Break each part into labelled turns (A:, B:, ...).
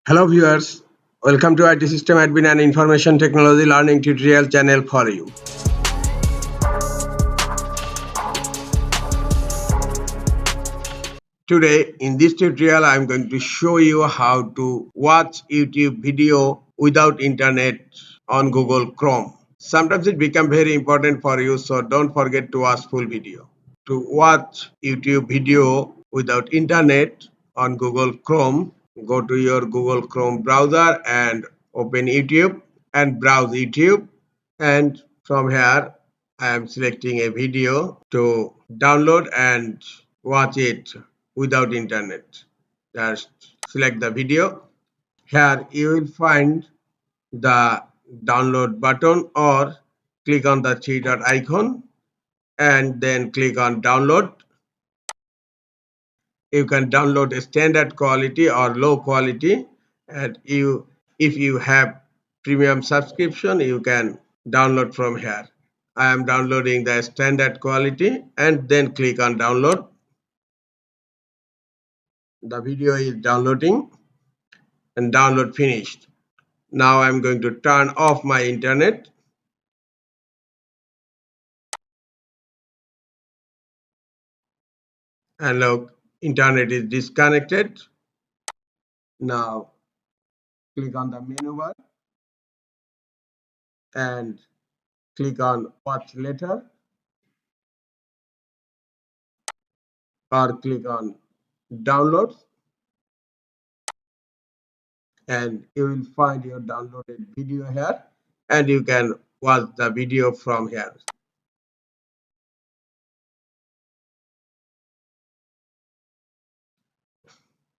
A: Hello viewers, welcome to IT System Admin and Information Technology Learning Tutorial channel for you. Today in this tutorial I am going to show you how to watch YouTube video without internet on Google Chrome. Sometimes it becomes very important for you, so don't forget to watch full video. To watch YouTube video without internet on Google Chrome, go to your Google Chrome browser and open YouTube and browse YouTube, and from here I am selecting a video to download and watch it without internet. Just select the video. Here you will find the download button, or click on the three dot icon and then click on download. You can download a standard quality or low quality, and if you have premium subscription you can download from here. I am downloading the standard quality and then click on download. The video is downloading and download finished. Now I'm going to turn off my internet. And look, internet is disconnected. Now click on the menu bar and click on watch later, or click on downloads, and you will find your downloaded video here, and you can watch the video from here.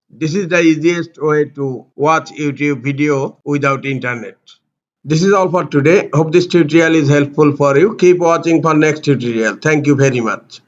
A: This is the easiest way to watch YouTube video without internet. This is all for today. Hope this tutorial is helpful for you. Keep watching for next tutorial. Thank you very much.